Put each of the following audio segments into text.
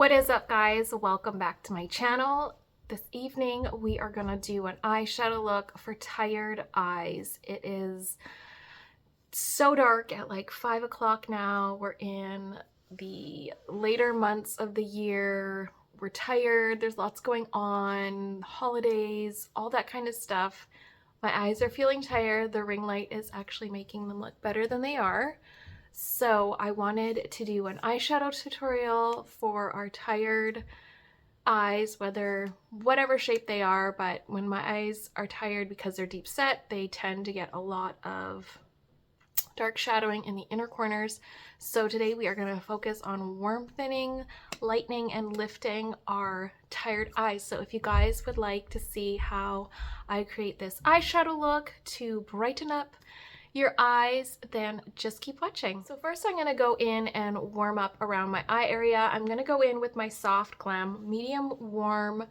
What is up, guys? Welcome back to my channel. This evening we are gonna do an eyeshadow look for tired eyes. It is so dark at like 5 o'clock now. We're in the later months of the year. We're tired, there's lots going on, holidays, all that kind of stuff. My eyes are feeling tired. The ring light is actually making them look better than they are. So I wanted to do an eyeshadow tutorial for our tired eyes, whatever shape they are, but when my eyes are tired because they're deep set, they tend to get a lot of dark shadowing in the inner corners. So today we are going to focus on warm thinning, lightening, and lifting our tired eyes. So if you guys would like to see how I create this eyeshadow look to brighten up your eyes, then just keep watching. So first I'm going to go in and warm up around my eye area. I'm going to go in with my Soft Glam medium warm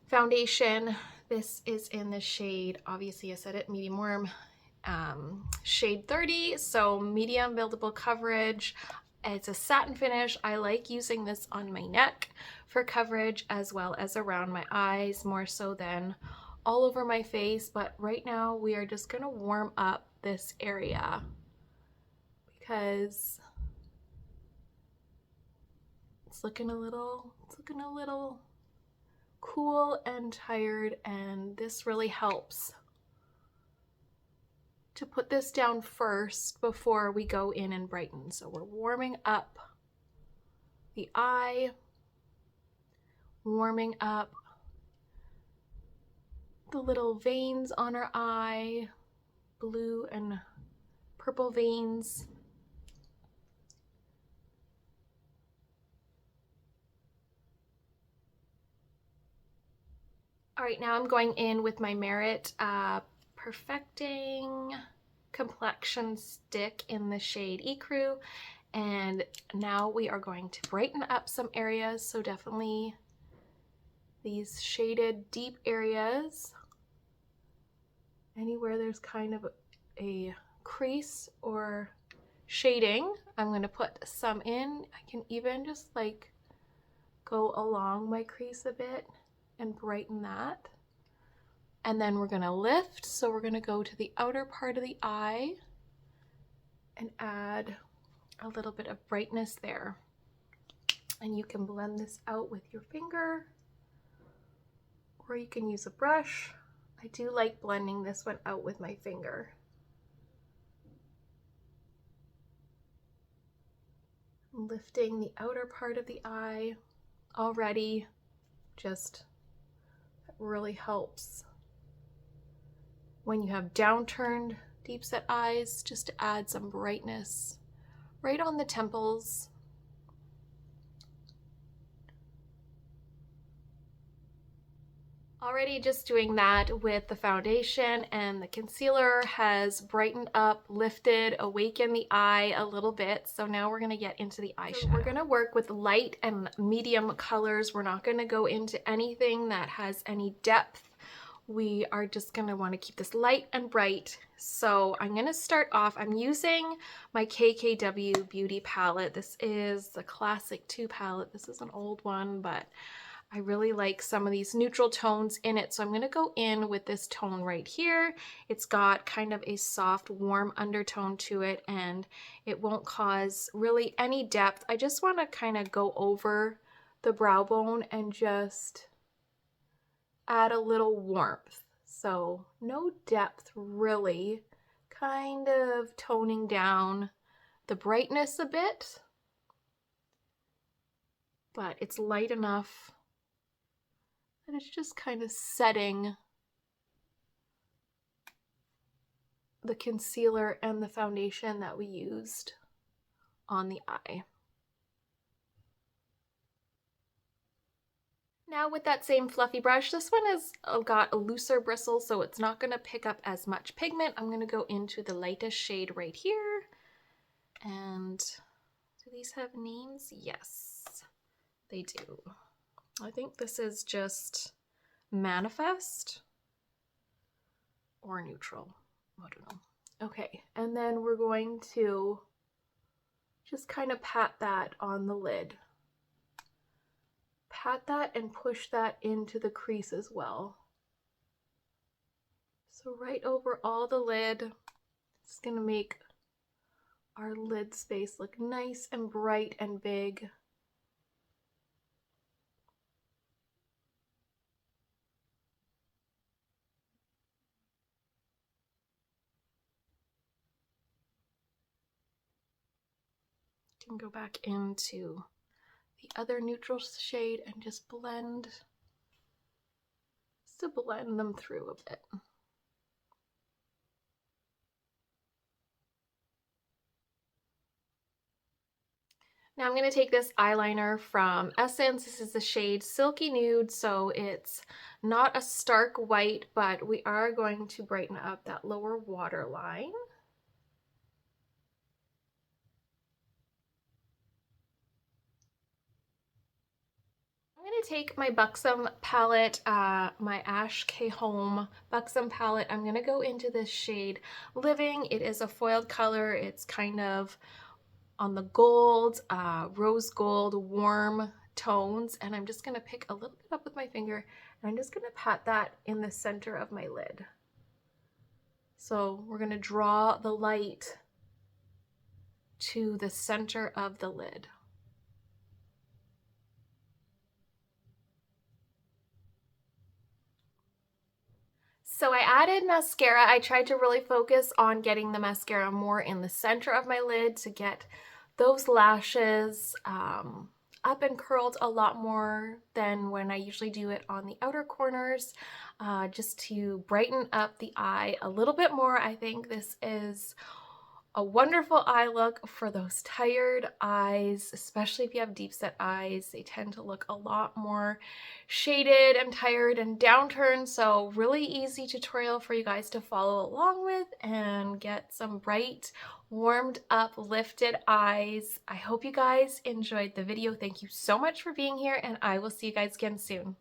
foundation. This is in the shade, obviously I said it, medium warm, shade 30, so medium buildable coverage. It's a satin finish. I like using this on my neck for coverage as well as around my eyes, more so than all over my face. But right now we are just going to warm up this area because it's looking a little cool and tired, and this really helps to put this down first before we go in and brighten. So we're warming up the eye, warming up the little veins on our eye, blue and purple veins. All right, now I'm going in with my Merit Perfecting Complexion Stick in the shade Ecru, and now we are going to brighten up some areas. So definitely these shaded deep areas, anywhere there's kind of a crease or shading, I'm going to put some in. I can even just like go along my crease a bit and brighten that. And then we're going to lift, so we're going to go to the outer part of the eye and add a little bit of brightness there. And you can blend this out with your finger, or you can use a brush. I do like blending this one out with my finger. Lifting the outer part of the eye already just really helps when you have downturned deep set eyes, just to add some brightness right on the temples. Already just doing that with the foundation, and the concealer has brightened up, lifted, awakened the eye a little bit. So now we're going to get into the eyeshadow. So we're going to work with light and medium colors. We're not going to go into anything that has any depth. We are just going to want to keep this light and bright. So I'm going to start off, I'm using my KKW Beauty palette. This is the Classic 2 palette. This is an old one, but I really like some of these neutral tones in it. So I'm going to go in with this tone right here. It's got kind of a soft, warm undertone to it, and it won't cause really any depth. I just want to kind of go over the brow bone and just add a little warmth. So no depth really, kind of toning down the brightness a bit, but it's light enough that it's just kind of setting the concealer and the foundation that we used on the eye. Now with that same fluffy brush, this one has got a looser bristle, so it's not going to pick up as much pigment. I'm going to go into the lightest shade right here. And do these have names? Yes, they do. I think this is just Manifest or Neutral. I don't know. Okay, and then we're going to just kind of pat that on the lid. pat that and push that into the crease as well. So right over all the lid, it's gonna make our lid space look nice and bright and big. You can go back into the other neutral shade and just blend, just to blend them through a bit. Now I'm going to take this eyeliner from Essence. This is the shade Silky Nude, so it's not a stark white, but we are going to brighten up that lower waterline. I'm going to take my Buxom palette, my Ash K Home Buxom palette. I'm going to go into this shade Living. It is a foiled color. It's kind of on the gold, rose gold, warm tones, and I'm just going to pick a little bit up with my finger, and I'm just going to pat that in the center of my lid. So we're going to draw the light to the center of the lid. So I added mascara. I tried to really focus on getting the mascara more in the center of my lid to get those lashes up and curled a lot more than when I usually do it on the outer corners, just to brighten up the eye a little bit more. I think this is a wonderful eye look for those tired eyes, especially if you have deep set eyes. They tend to look a lot more shaded and tired and downturned, so really easy tutorial for you guys to follow along with and get some bright, warmed up, lifted eyes. I hope you guys enjoyed the video. Thank you so much for being here, and I will see you guys again soon.